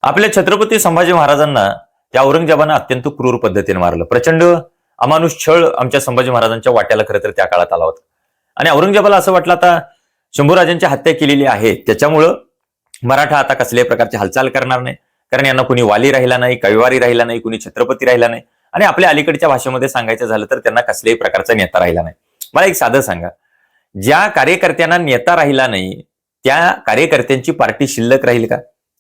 आपल्या छत्रपती संभाजी महाराजांना त्या औरंगजेबानं अत्यंत क्रूर पद्धतीने मारलं. प्रचंड अमानुष छळ आमच्या संभाजी महाराजांच्या वाट्याला खरं तर त्या काळात आला होता. आणि औरंगजेबाला असं वाटलं आता शंभूराजांची हत्या केलेली आहे, त्याच्यामुळं मराठा आता कसल्याही प्रकारची हालचाल करणार नाही. कारण यांना कुणी वाली राहिला नाही, कविवारी राहिला नाही, कुणी छत्रपती राहिला नाही. आणि आपल्या अलीकडच्या भाषेमध्ये सांगायचं झालं तर त्यांना कसल्याही प्रकारचा नेता राहिला नाही. मला एक साधं सांगा, ज्या कार्यकर्त्यांना नेता राहिला नाही त्या कार्यकर्त्यांची पार्टी शिल्लक राहील का?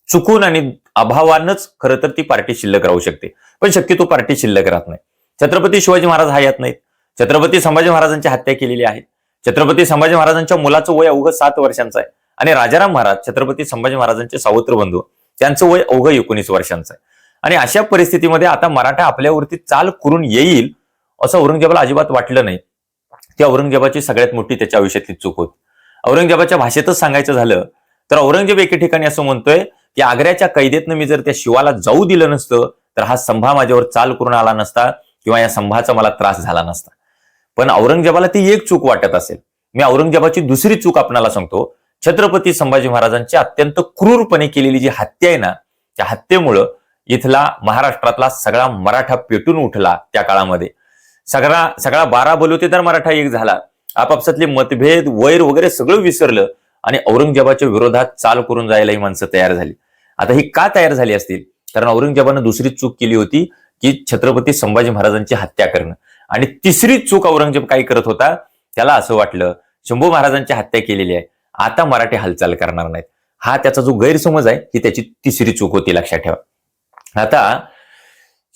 चुकून आणि अभावानंच खरं तर ती पार्टी शिल्लक राहू शकते, पण शक्यतो पार्टी शिल्लक राहत नाही. छत्रपती शिवाजी महाराज हयात नाहीत. छत्रपती संभाजी महाराजांची हत्या केलेली आहे. छत्रपती संभाजी महाराजांच्या मुलाचं वय अवघं 7 वर्षांचं आहे. आणि राजाराम महाराज छत्रपती संभाजी महाराजांचे सावत्र बंधू, त्यांचं वय अवघं 19 वर्षांचं आहे. आणि अशा परिस्थितीमध्ये आता मराठा आपल्यावरती चाल करून येईल असं औरंगजेबाला अजिबात वाटलं नाही. ती औरंगजेबाची सगळ्यात मोठी त्याच्या आयुष्यातली चूक होती. औरंगजेबाच्या भाषेतच सांगायचं झालं तर औरंगजेब एके ठिकाणी असं म्हणतोय की आग्र्याच्या कैदेतनं मी जर त्या शिवाला जाऊ दिलं नसतं तर हा संभा माझ्यावर चाल करून आला नसता किंवा या संभाचा मला त्रास झाला नसता. पण औरंगजेबाला ती एक चूक वाटत असेल. मी औरंगजेबाची दुसरी चूक आपणाला सांगतो. छत्रपती संभाजी महाराजांची अत्यंत क्रूरपणे केलेली जी हत्या आहे ना, त्या हत्येमुळं इथला महाराष्ट्रातला सगळा मराठा पेटून उठला. त्या काळामध्ये सगळा 12 बलुतेदार मराठा एक झाला. आपापसातले मतभेद वैर वगैरे सगळं विसरलं आणि औरंगजेबाच्या विरोधात चाल करून जायला ही माणसं तयार झाली. आता ही का तयार झाली असतील? कारण औरंगजेबानं दुसरी चूक केली होती की छत्रपती संभाजी महाराजांची हत्या करणं. आणि तिसरी चूक औरंगजेब काय करत होता, त्याला असं वाटलं शंभू महाराजांची हत्या केलेली आहे, आता मराठी हालचाल करणार नाहीत. हा त्याचा जो गैरसमज आहे ही त्याची तिसरी चूक होती, लक्षात ठेवा. आता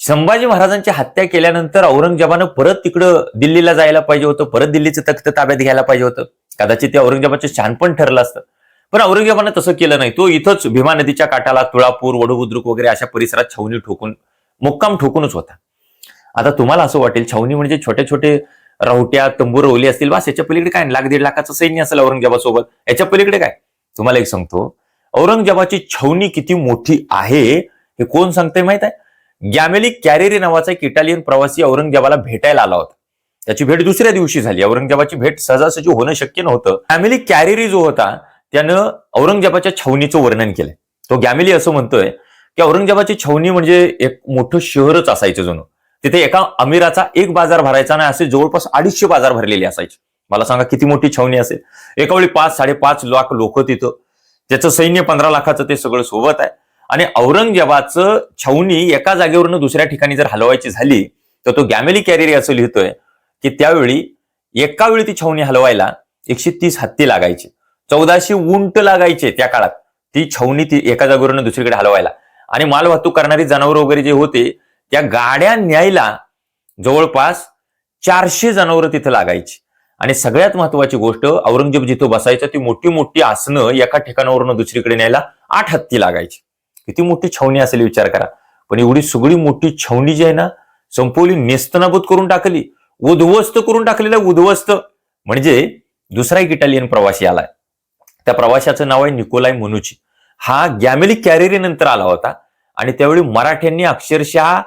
संभाजी महाराजांची हत्या केल्यानंतर औरंगजेबानं परत तिकडं दिल्लीला जायला पाहिजे होतं, परत दिल्लीचं तख्त ताब्यात घ्यायला पाहिजे होतं. कदाचित ते औरंगजेबाचं शहाणपण ठरलं असतं, पण औरंगजेबानं तसं केलं नाही. तो इथंच भीमा नदीच्या काठाला तुळापूर, वडबुद्रुक वगैरे अशा परिसरात छावणी ठोकून मुक्काम ठोकूनच होता. आता तुम्हाला असं वाटेल छावणी म्हणजे छोटे छोटे राहुट्या तंबू रोवली असतील, बस याच्या पलीकडे काय, 1,00,000-1,50,000 लाखाचं सैन्य असेल औरंगजेबासोबत, याच्या पलीकडे काय? तुम्हाला एक सांगतो, औरंगजेबाची छावणी किती मोठी आहे हे कोण सांगतंय माहित आहे? गॅमेली कॅरेरी नावाचा एक इटालियन प्रवासी औरंगजेबाला भेटायला आला होता. त्याची भेट दुसऱ्या दिवशी झाली. औरंगजेबाची भेट सहजासहजी होणं शक्य नव्हतं. गॅमेली कॅरेरी जो होता त्यानं औरंगजेबाच्या छावणीचं वर्णन केलंय. तो गॅमेली असं म्हणतोय की औरंगजेबाची छावणी म्हणजे एक मोठं शहरच असायचं जणू. तिथे एका अमीराचा एक बाजार भरायचा नाही, असे जवळपास 250 बाजार भरलेले असायचे. मला सांगा किती मोठी छावणी असेल. एका वेळी 5-5.5 लाख लोक तिथं, त्याचं सैन्य 15 लाखाचं ते सगळं सोबत आहे. आणि औरंगजेबाचं छावणी एका जागेवरनं दुसऱ्या ठिकाणी जर हलवायची झाली तर तो गॅमेली कॅरेरी असं लिहितोय की त्यावेळी एका वेळी ती छावणी हलवायला 130 हत्ती लागायचे, 1400 उंट लागायचे त्या काळात ती छावणी ती एका जागेवरनं दुसरीकडे हलवायला. आणि मालवाहतूक करणारी जनावरं वगैरे जे होते त्या गाड्या न्यायला जवळपास 400 जनावरं तिथं लागायची. आणि सगळ्यात महत्वाची गोष्ट, औरंगजेब जिथं बसायचं ती मोठी मोठी आसनं एका ठिकाणावरून दुसरीकडे न्यायला 8 हत्ती लागायची. किती मोठी छावणी असेल विचार करा. पण एवढी सगळी मोठी छावणी जी आहे ना, संपवली, नेस्तनाबूत करून टाकली, उद्ध्वस्त करून टाकलेलं. उद्ध्वस्त म्हणजे दुसरा एक इटालियन प्रवासी आलाय, त्या प्रवाशाचं नाव आहे निकोलाई मनुची. हा गॅमेली कॅरेरी नंतर आला होता. आणि त्यावेळी मराठ्यांनी अक्षरशः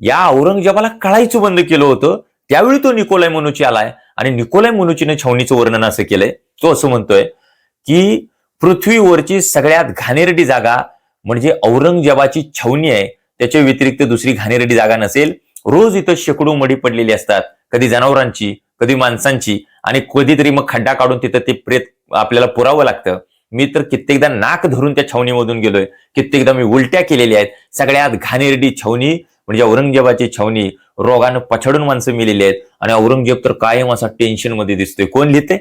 या औरंगजेबाला कळायचं बंद केलं होतं. त्यावेळी तो निकोलाई मनुची आलाय आणि निकोलाई मनुचीने छावणीचं वर्णन असं केलंय. तो असं म्हणतोय की पृथ्वीवरची सगळ्यात घाणेरडी जागा म्हणजे औरंगजेबाची छावणी आहे, त्याच्या व्यतिरिक्त दुसरी घाणेरडी जागा नसेल. रोज इथं शेकडो मडी पडलेली असतात, कधी जनावरांची, कधी माणसांची, आणि कधीतरी मग खड्डा काढून तिथं ते प्रेत आपल्याला पुरावं लागतं. मी तर कित्येकदा नाक धरून त्या छावणीमधून गेलोय, कित्येकदा मी उलट्या केलेल्या आहेत. सगळ्यात घाणेरडी छावणी म्हणजे औरंगजेबाची छावणी. रोगानं पछाडून माणसं मेलेली आहेत आणि औरंगजेब तर कायम असा टेन्शन मध्ये दिसतोय. कोण लिहिते?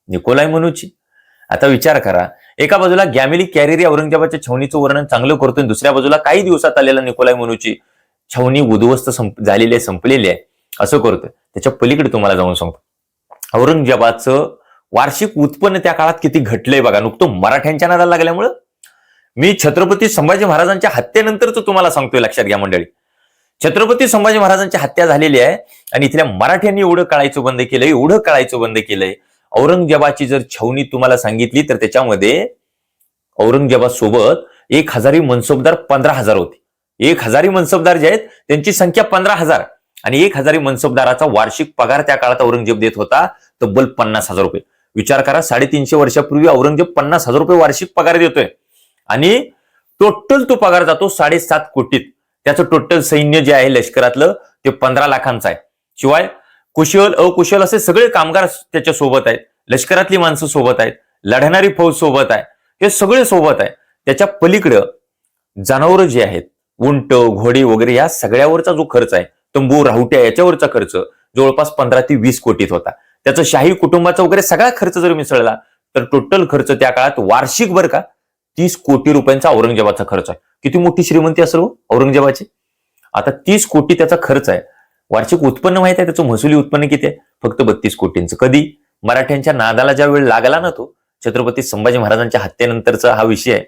निकोलाई मनुची. आता विचार करा, एका बाजूला गॅमेली कॅरेरी औरंगजेबाच्या छावणीचं वर्णन चांगलं करतोय, दुसऱ्या बाजूला काही दिवसात आलेला निकोलाई मनुची छावणी उद्ध्वस्त झालेली आहे, संपलेली आहे असं करतोय. त्याच्या पलीकडे तुम्हाला जाऊन सांगतो, औरंगजेबाचं वार्षिक उत्पन्न त्या काळात किती घटलंय बघा, नुकतं मराठ्यांच्या नादाला लागल्यामुळं. मी छत्रपती संभाजी महाराजांच्या हत्येनंतरच तुम्हाला सांगतोय, लक्षात घ्या मंडळी. छत्रपती संभाजी महाराजांची हत्या झालेली आहे आणि इथल्या मराठ्यांनी एवढं कळायचं बंद केलंय, एवढं कळायचं बंद केलंय. औरंगजेबाची जर छावणी तुम्हाला सांगितली तर त्याच्यामध्ये औरंगजेबासोबत 1000 मनसबदार 15,000 होते. 1000 मनसबदार जे आहेत त्यांची संख्या 15,000 आणि 1000 मनसबदाराचा वार्षिक पगार त्या काळात औरंगजेब देत होता तब्बल 50,000 रुपये. विचार करा, 350 वर्षापूर्वी औरंगजेब 50,000 रुपये वार्षिक पगार देतोय आणि टोटल तो पगार जातो 7.5 कोटीत. त्याचं टोटल सैन्य जे आहे लष्करातलं ते 15 लाखांचं आहे. शिवाय कुशल अकुशल असे सगळे कामगार त्याच्या सोबत आहेत, लष्करातली माणसं सोबत आहेत, लढणारी फौज सोबत आहे, हे सगळे सोबत आहे. त्याच्या पलीकडं जनावरं जे आहेत, उंट घोडे वगैरे या सगळ्यावरचा जो खर्च आहे, तंबू राहुट्या याच्यावरचा खर्च जवळपास 15 ते 20 कोटीत होता. त्याचं शाही कुटुंबाचा वगैरे सगळा खर्च जर मिसळला तर टोटल खर्च त्या काळात वार्षिक बरं का 30 कोटी रुपयांचा औरंगजेबाचा खर्च आहे. किती मोठी श्रीमंती असेल औरंगजेबाची. आता 30 कोटी त्याचा खर्च आहे. वार्षिक उत्पन्न माहित आहे त्याचं महसुली उत्पन्न किती आहे? फक्त 32 कोटींचं. कधी? मराठ्यांच्या नादाला ज्या वेळ लागला ना तो छत्रपती संभाजी महाराजांच्या हत्येनंतरचा हा विषय आहे,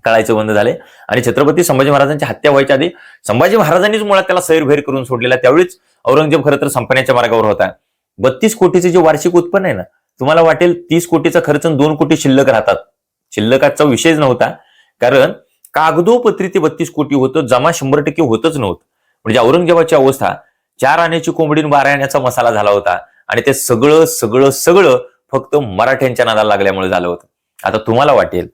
कळायचं बंद झाले. आणि छत्रपती संभाजी महाराजांची हत्या व्हायच्या आधी संभाजी महाराजांनीच मुळात त्याला सैरभैर करून सोडलेला. त्यावेळीच औरंगजेब खरं तर संपण्याच्या मार्गावर होता. 32 कोटीचे जे वार्षिक उत्पन्न आहे ना, तुम्हाला वाटेल 30 कोटीचा खर्च 2 कोटी शिल्लक राहतात. शिल्लकाचा विषयच नव्हता, कारण कागदोपत्री ते 32 कोटी होतं, जमा 100% होतच नव्हतं. म्हणजे औरंगजेबाची अवस्था 4 आण्याची कोंबडी 12 आण्याचा मसाला झाला होता. आणि ते सगळं सगळं सगळं फक्त मराठ्यांच्या नादाला लागल्यामुळे झालं होतं. आता तुम्हाला वाटेल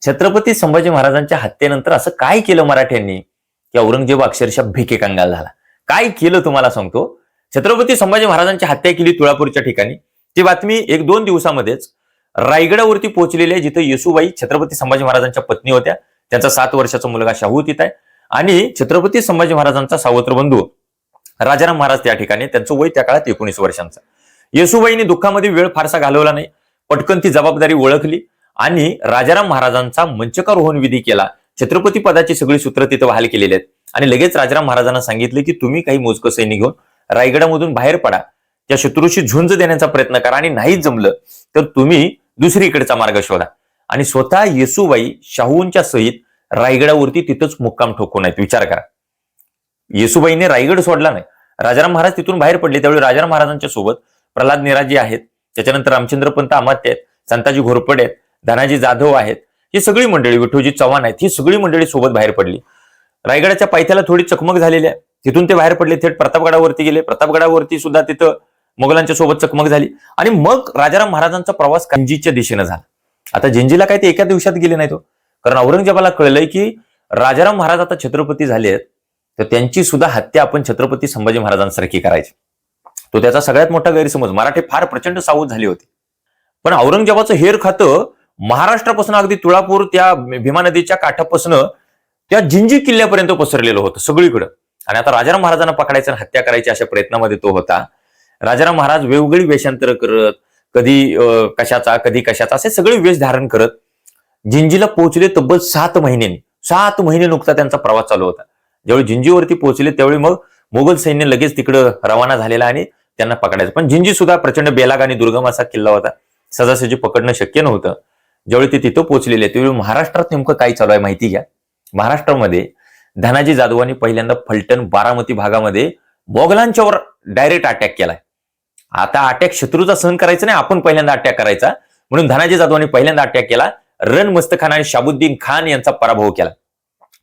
छत्रपती संभाजी महाराजांच्या हत्येनंतर असं काय केलं मराठ्यांनी की औरंगजेब अक्षरशः भिके कंगाल झाला? काय केलं तुम्हाला सांगतो. छत्रपती संभाजी महाराजांची हत्या केली तुळापूरच्या ठिकाणी. ती बातमी 1-2 दिवसामध्येच रायगडावरती पोहोचलेली आहे, जिथे येसूबाई छत्रपती संभाजी महाराजांच्या पत्नी होत्या. त्यांचा 7 वर्षाचा मुलगा शाहू तिथं आहे. आणि छत्रपती संभाजी महाराजांचा सावत्र बंधू राजाराम महाराज त्या ठिकाणी, त्यांचं वय त्या काळात 19 वर्षांचं. येसूबाईंनी दुःखामध्ये वेळ फारसा घालवला नाही. पटकन ती जबाबदारी ओळखली आणि राजाराम महाराजांचा मंचकारोहण विधी केला. छत्रपती पदाची सगळी सूत्र तिथं बहाल केलेली आहेत. आणि लगेच राजाराम महाराजांना सांगितलं की तुम्ही काही मोजकं सैन्य घेऊन रायगडामधून बाहेर पडा, त्या शत्रूशी झुंज देण्याचा प्रयत्न करा, आणि नाहीच जमलं तर तुम्ही दुसरीकडचा मार्ग शोधा. आणि स्वतः येसूबाई शाहूंच्या सहित रायगडावरती तिथंच मुक्काम ठोकून आहेत. विचार करा, येसूबाईने रायगड सोडला नाही. राजाराम महाराज तिथून बाहेर पडले. त्यावेळी राजाराम महाराजांच्या सोबत प्रल्हाद निराजी आहेत, त्याच्यानंतर रामचंद्रपंत अमात्य आहेत, संताजी घोरपडे आहेत, धनाजी जाधव आहेत, ही सगळी मंडळी, विठोजी चव्हाण आहेत, ही सगळी मंडळी सोबत बाहेर पडली. रायगडाच्या पायथ्याला थोडी चकमक झालेली आहे. तिथून ते बाहेर पडले, थेट प्रतापगडावरती गेले. प्रतापगडावरती सुद्धा तिथं मोगलांच्या सोबत चकमक झाली. आणि मग राजाराम महाराजांचा प्रवास जिंजीच्या दिशेनं झाला. आता जिंजीला काय ते एका दिवसात गेले नाही तो, कारण औरंगजेबाला कळलंय की राजाराम महाराज आता छत्रपती झाले आहेत, तर त्यांची सुद्धा हत्या आपण छत्रपती संभाजी महाराजांसारखी करायची. तो त्याचा सगळ्यात मोठा गैरसमज. मराठे फार प्रचंड सावध झाले होते. पण औरंगजेबाचं हेर खातं महाराष्ट्रापासून अगदी तुळापूर त्या भीमा नदीच्या काठापासून त्या जिंजी किल्ल्यापर्यंत पसरलेलं होतं सगळीकडं. आणि आता राजाराम महाराजांना पकडायचं आणि हत्या करायची अशा प्रयत्नामध्ये तो होता. राजाराम महाराज वेगवेगळी वेशांतर करत, कधी कशाचा कधी कशाचा, असे सगळे वेश धारण करत जिंजीला पोहोचले. तब्बल 7 महिन्यांनी, 7 महिने नुकता त्यांचा प्रवास चालू होता. ज्यावेळी जिंजीवरती पोहोचले त्यावेळी मग मोगल सैन्य लगेच तिकडं रवाना झालेला आणि त्यांना पकडायचं. पण जिंजी सुद्धा प्रचंड बेलाग आणि दुर्गम असा किल्ला होता, सहजासहजी पकडणं शक्य नव्हतं. ज्यावेळी ते तिथं पोहोचलेले त्यावेळी महाराष्ट्रात नेमकं काय चालू आहे माहिती घ्या. महाराष्ट्रामध्ये धनाजी जाधवांनी पहिल्यांदा फलटण बारामती भागामध्ये मोगलांच्यावर डायरेक्ट अटॅक केलाय. आता अटॅक शत्रूचा सहन करायचा नाही, आपण पहिल्यांदा अटॅक करायचा, म्हणून धनाजी जाधवांनी पहिल्यांदा अटॅक केला. रण मस्तखान आणि शाबुद्दीन खान यांचा पराभव केला.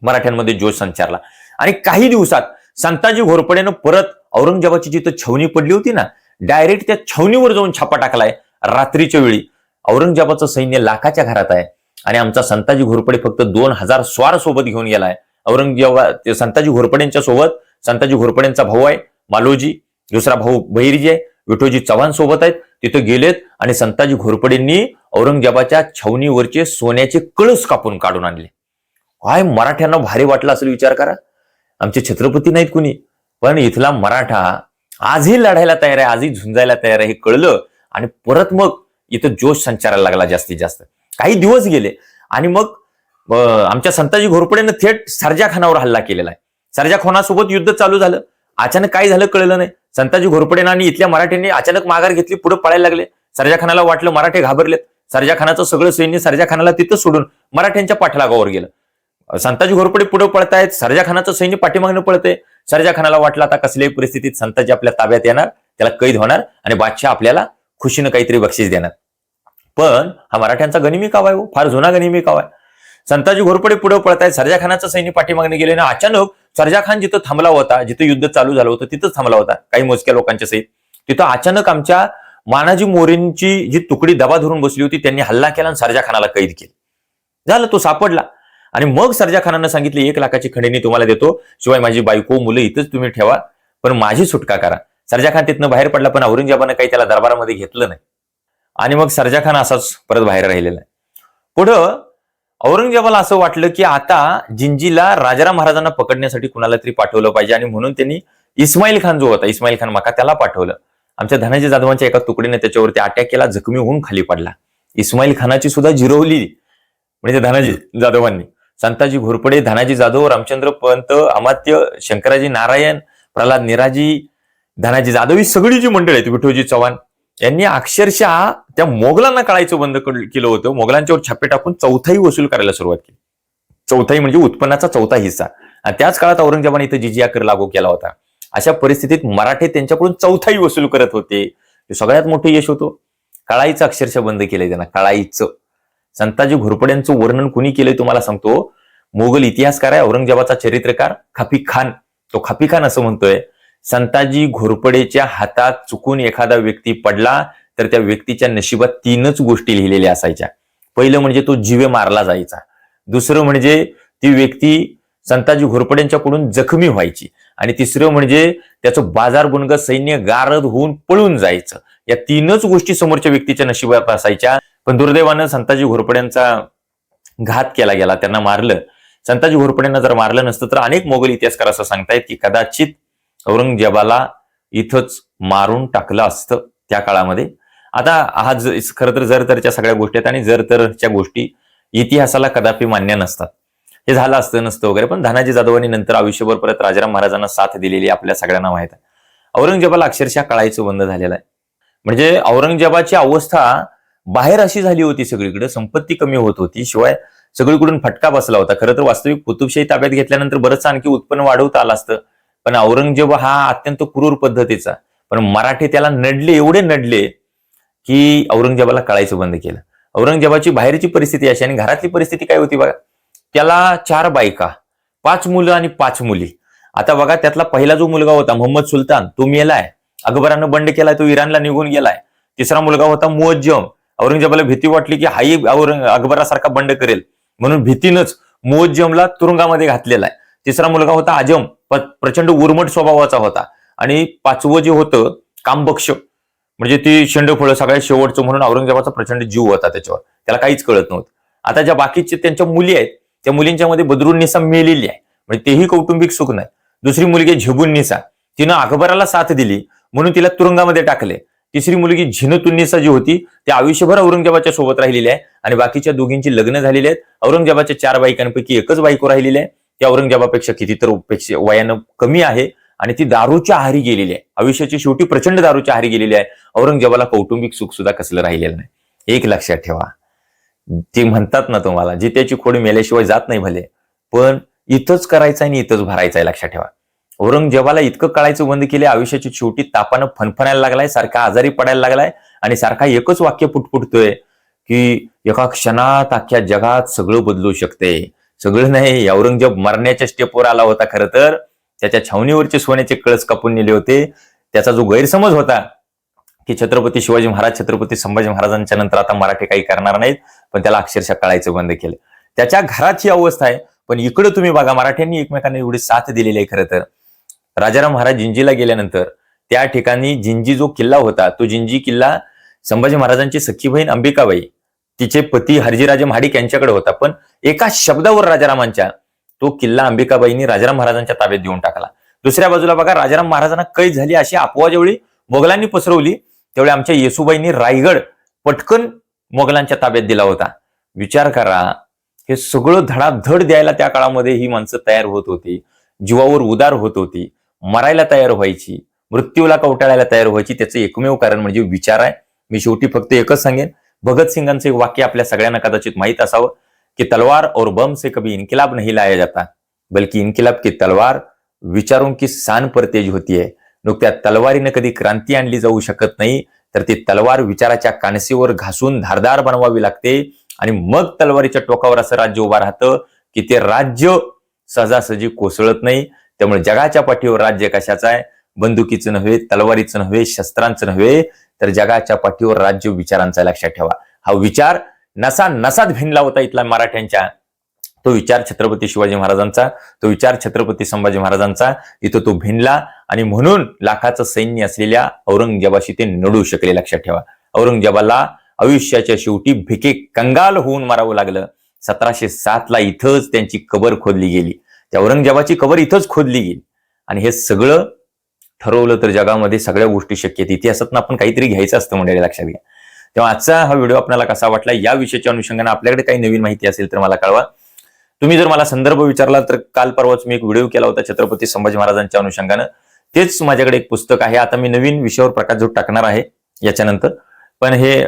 मराठ्यांमध्ये जोश संचारला. आणि काही दिवसात संताजी घोरपडेनं परत औरंगजेबाची जिथं छावणी पडली होती ना, डायरेक्ट त्या छावणीवर जाऊन छापा टाकलाय. रात्रीच्या वेळी औरंगजेबाचं सैन्य लाखाच्या घरात आहे आणि आमचा संताजी घोरपडे फक्त 2000 स्वार सोबत घेऊन गेलाय. औरंगजेबा संताजी घोरपडेंच्या सोबत संताजी घोरपडेंचा भाऊ आहे मालोजी, दुसरा भाऊ बहिरजी आहे, विठोजी चव्हाण सोबत आहेत. तिथं गेलेत आणि संताजी घोरपडेंनी औरंगजेबाच्या छावणीवरचे सोन्याचे कळस कापून काढून आणले. काय मराठ्यांना भारी वाटलं असेल विचार करा. आमचे छत्रपती नाहीत कुणी, पण इथला मराठा आजही लढायला तयार आहे, आजही झुंजायला तयार आहे हे कळलं. आणि परत मग इथं जोश संचारायला लागला जास्तीत जास्त. काही दिवस गेले आणि मग आमच्या संताजी घोरपडेनं थेट सरजा खानावर हल्ला केलेला आहे. सरजा खानासोबत युद्ध चालू झालं. अचानक काय झालं कळलं नाही. संताजी घोरपडेनं आणि इथल्या मराठ्यांनी अचानक माघार घेतली, पुढे पळायला लागले. सरजा खानाला वाटलं मराठे घाबरलेत. सरजा खानाचं सगळं सैन्य सरजा खानाला तिथं सोडून मराठ्यांच्या पाठलागावर गेलं. संताजी घोरपडे पुढे पळतायत, सरजा खानाचं सैन्य पाठीमागणं पळतंय. सरजा खानाला वाटलं आता कसल्याही परिस्थितीत संताजी आपल्या ताब्यात येणार, त्याला कैद होणार आणि बादशाह आपल्याला खुशीनं काहीतरी बक्षीस देणार. पण हा मराठ्यांचा गनिमी कावा आहे, फार जुना गनिमी कावा आहे. संताजी घोरपडे पुढे पळतायत, सरजा खानाचं सैन्य पाठीमागणे गेले ना. अचानक सरजा खान जिथं थांबला होता, जिथं युद्ध चालू झालं होतं तिथंच थांबला होता काही मोजक्या लोकांच्या सहित. तिथं अचानक आमच्या मानाजी मोरेंची जी तुकडी दबा धरून बसली होती त्यांनी हल्ला केला आणि सरजा खानाला कैद केलं. झालं, तो सापडला. आणि मग सर्जा खानानं सांगितले 1 लाखाची खंडणी तुम्हाला देतो, शिवाय माझी बायको मुलं इथंच तुम्ही ठेवा, पण माझी सुटका करा. सर्जा खान तिथनं बाहेर पडला, पण औरंगजेबानं काही त्याला दरबारामध्ये घेतलं नाही आणि मग सर्जा खान असाच परत बाहेर राहिलेला आहे. पुढं औरंगजेबाला असं वाटलं की आता जिंजीला राजाराम महाराजांना पकडण्यासाठी कुणाला तरी पाठवलं पाहिजे आणि म्हणून त्यांनी इस्माईल खान जो होता, इस्माईल खान मका, त्याला पाठवलं. आमच्या धनाजी जाधवांच्या एका तुकडीने त्याच्यावरती अटॅक केला, जखमी होऊन खाली पडला. इस्माईल खानाची सुद्धा जिरवली म्हणजे धनाजी जाधवांनी. संताजी घोरपडे, धनाजी जाधव, रामचंद्र पंत, अमात्य, शंकराजी नारायण, प्रल्हाद निराजी, धनाजी जाधव ही सगळी जी मंडळी आहेत, विठोजी चव्हाण यांनी अक्षरशः त्या मोगलांना कळायचं बंद केलं होतं. मोगलांच्यावर छापे टाकून चौथाई वसूल करायला सुरुवात केली. चौथाई म्हणजे उत्पन्नाचा चौथा हिस्सा. आणि त्याच काळात औरंगजेबाने इथं जिजिया कर लागू केला होता. अशा परिस्थितीत मराठे त्यांच्याकडून चौथाई वसूल करत होते. सगळ्यात मोठं यश होतं. कळाईचं अक्षरशः बंद केलंय त्यांना, कळाईचं. संताजी घोरपड्यांचं वर्णन कुणी केलंय तुम्हाला सांगतो. मोगल इतिहासकार आहे, औरंगजेबाचा चरित्रकार खाफी खान. तो खाफी खान असं म्हणतोय, संताजी घोरपडेच्या हातात चुकून एखादा व्यक्ती पडला तर त्या व्यक्तीच्या नशिबात 3च गोष्टी लिहिलेल्या असायच्या. पहिलं म्हणजे तो जीवे मारला जायचा, दुसरं म्हणजे ती व्यक्ती संताजी घोरपड्यांच्याकडून जखमी व्हायची, आणि तिसरं म्हणजे त्याचं बाजारबुणग सैन्य गारद होऊन पळून जायचं. या 3च गोष्टी समोरच्या व्यक्तीच्या नशिबात असायच्या. पण दुर्दैवानं संताजी घोरपड्यांचा घात केला गेला, त्यांना मारलं. संताजी घोरपड्यांना जर मारलं नसतं तर अनेक मोगल इतिहासकार असं सांगतायत की कदाचित औरंगजेबाला इथंच मारून टाकलं असतं त्या काळामध्ये. आता हा खरं तर जर तरच्या सगळ्या गोष्टी आहेत आणि जर तरच्या गोष्टी इतिहासाला कदापि मान्य नसतात. हे झालं असतं नसतं वगैरे, पण धनाजी जाधवांनी नंतर आयुष्यभर परत राजाराम महाराजांना साथ दिलेली आपल्या सगळ्यांना माहित आहे. औरंगजेबाला अक्षरशः कळायचं बंद झालेलं आहे. म्हणजे औरंगजेबाची अवस्था बाहेर अशी झाली होती, सगळीकडे संपत्ती कमी होत होती, शिवाय सगळीकडून फटका बसला होता. खरं तर वास्तविक कुतुबशाही ताब्यात घेतल्यानंतर बरंच आणखी उत्पन्न वाढवता आलं असतं, पण औरंगजेब हा अत्यंत क्रूर पद्धतीचा. पण मराठे त्याला नडले, एवढे नडले की औरंगजेबाला कळायचं बंद केलं. औरंगजेबाची बाहेरची परिस्थिती अशी, आणि घरातली परिस्थिती काय होती बघा. त्याला 4 बायका, 5 मुलं आणि 5 मुली. आता बघा, त्यातला पहिला जो मुलगा होता मोहम्मद सुलतान, तो मेलाय. अकबरानं बंड केलाय, तो इराणला निघून गेलाय. तिसरा मुलगा होता मुअज्जम. औरंगजेबाला भीती वाटली की हाही अकबरासारखा बंड करेल, म्हणून भीतीनंच मुअज्जमला तुरुंगामध्ये घातलेला आहे. तिसरा मुलगा होता आजम, प्रचंड उर्मट स्वभावाचा होता. आणि 5वं जे होतं कामबक्ष, म्हणजे ती शेंडफळं सगळ्यात शेवटचं, म्हणून औरंगजेबाचा प्रचंड जीव होता त्याच्यावर, त्याला काहीच कळत नव्हतं. आता ज्या बाकीचे त्यांच्या मुली आहेत, त्या मुलींच्या मध्ये बदरुन्निसा मेलेली आहे, म्हणजे तेही कौटुंबिक सुख नाही. दुसरी मुलगी झेबुन्निसा, तिनं अकबराला साथ दिली म्हणून तिला तुरुंगामध्ये टाकले. तिसरी मुलगी झिनतुन्निसा जी होती ती आयुष्यभर औरंगजेबाच्या सोबत राहिलेली आहे, आणि बाकीच्या दोघींची लग्न झालेली आहेत. औरंगजेबाच्या 4 बायकांपैकी एकच बायको राहिलेली आहे, ती औरंगजेबापेक्षा कितीतर वयानं कमी आहे, आणि ती दारूच्या आहारी गेलेली आहे. आयुष्याची शेवटी प्रचंड दारूच्या आहारी गेलेली आहे. औरंगजेबाला कौटुंबिक सुख सुद्धा कसलं राहिलेलं नाही. एक लक्षात ठेवा, ते म्हणतात ना तुम्हाला, जी त्याची खोड मेल्याशिवाय जात नाही भले, पण इथंच करायचं आणि इथंच भरायचं आहे, लक्षात ठेवा. औरंगजेबाला इतकं कळायचं बंद केले, आयुष्याची शेवटी तापानं फणफणायला लागलाय, सारखा आजारी पडायला लागलाय, आणि सारखा एकच वाक्य पुटपुटतोय की एका क्षणात अख्ख्या जगात सगळं बदलू शकते. सगळं नाही, औरंगजेब मरण्याच्या स्टेपवर आला होता. खरं तर त्याच्या छावणीवरचे सोन्याचे कळस कापून नेले होते. त्याचा जो गैरसमज होता की छत्रपती शिवाजी महाराज, छत्रपती संभाजी महाराजांच्या नंतर आता मराठे काही करणार नाहीत, पण त्याला अक्षरशः कळायचं बंद केलं. त्याच्या घरात ही अवस्था आहे. पण इकडे तुम्ही बघा, मराठ्यांनी एकमेकांना एवढी साथ दिलेली आहे. खरं तर राजाराम महाराज जिंजीला गेल्यानंतर त्या ठिकाणी जिंजी जो किल्ला होता, तो जिंजी किल्ला संभाजी महाराजांची सख्खी बहीण अंबिकाबाई, तिचे पती हरजीराजे महाडिक यांच्याकडे होता. पण एका शब्दावर राजारामांच्या तो किल्ला अंबिकाबाईंनी राजाराम महाराजांच्या ताब्यात देऊन टाकला. दुसऱ्या बाजूला बघा, राजाराम महाराजांना कैद झाली अशी अफवा जेवढी मोगलांनी पसरवली, तेवढे आमच्या येसुबाईंनी रायगड पटकन मोगलांच्या ताब्यात दिला होता. विचार करा, हे सगळं धडाधड द्यायला त्या काळामध्ये ही माणसं तयार होत होती, जीवावर उदार होत होती, मरायला तयार व्हायची, मृत्यूला कवटाळायला तयार व्हायची. त्याचं एकमेव कारण म्हणजे विचार आहे. मी शेवटी फक्त एकच सांगेन, भगतसिंगांचं एक वाक्य आपल्या सगळ्यांना कदाचित माहित असावं की तलवार और बम से कभी इनकिलाब नहीं लाया जाता, बल्कि इनकिलाब की तलवार विचारों की शान पर तेज होती है. नुकत्या तलवारीने कधी क्रांती आणली जाऊ शकत नाही, तर ती तलवार विचाराच्या कानसीवर घासून धारदार बनवावी लागते, आणि मग तलवारीच्या टोकावर असं राज्य उभा राहतं की ते राज्य सहजासहजी कोसळत नाही. त्यामुळे जगाच्या पाठीवर राज्य कशाचं आहे? बंदुकीचं नव्हे, तलवारीचं नव्हे, शस्त्रांचं नव्हे, तर जगाच्या पाठीवर राज्य विचारांचा. लक्षात ठेवा, हा विचार नसा नसात भिनला होता इथला मराठ्यांच्या. तो विचार छत्रपती शिवाजी महाराजांचा, तो विचार छत्रपती संभाजी महाराजांचा, इथं तो भिनला आणि म्हणून लाखाचं सैन्य असलेल्या औरंगजेबाशी ते लढू शकले. लक्षात ठेवा, औरंगजेबाला आयुष्याच्या शेवटी भिके कंगाल होऊन मारावं लागलं. 1707 इथंच त्यांची कबर खोदली गेली. त्या औरंगजेबाची कबर इथंच खोदली गेली. आणि हे सगळं ठरवलं तर जगामध्ये सगळ्या गोष्टी शक्य आहेत. इतिहासातून आपण काहीतरी घ्यायचं असतं मंडळी, लक्षात घ्या. तेव्हा आजचा हा व्हिडिओ आपल्याला कसा वाटला, या विषयाच्या अनुषंगाने आपल्याकडे काही नवीन माहिती असेल तर मला कळवा. तुम्ही जर मला संदर्भ विचारला तर काल परवाच मी एक व्हिडिओ केला होता छत्रपती संभाजी महाराजांच्या अनुषंगानं. तेच माझ्याकडे एक पुस्तक आहे. आता मी नवीन विषयावर प्रकाशझोत टाकणार आहे याच्यानंतर. पण हे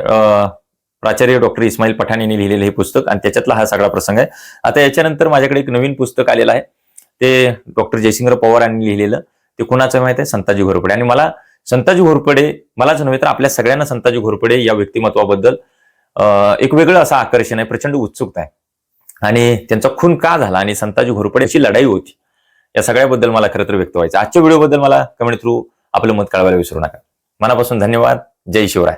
प्राचार्य डॉक्टर इस्माईल पठाण यांनी लिहिलेलं हे पुस्तक आणि त्याच्यातला हा सगळा प्रसंग आहे. आता याच्यानंतर माझ्याकडे एक नवीन पुस्तक आलेलं आहे. ते डॉक्टर जयसिंगराव पवार यांनी लिहिलेलं. ते कुणाचं माहिती आहे? संताजी घोरपडे. आणि मला संताजी घोरपडे, मलाच नव्हे तर आपल्या सगळ्यांना संताजी घोरपडे या व्यक्तिमत्वाबद्दल एक वेगळं असं आकर्षण आहे, प्रचंड उत्सुकता आहे. आणि त्यांचा खून का झाला आणि संताजी घोरपडेची लढाई होती, या सगळ्याबद्दल मला खरं तर व्यक्त व्हायचं. आजच्या व्हिडिओबद्दल मला कमेंट थ्रू आपलं मत कळवायला विसरू नका. मनापासून धन्यवाद. जय शिवराय.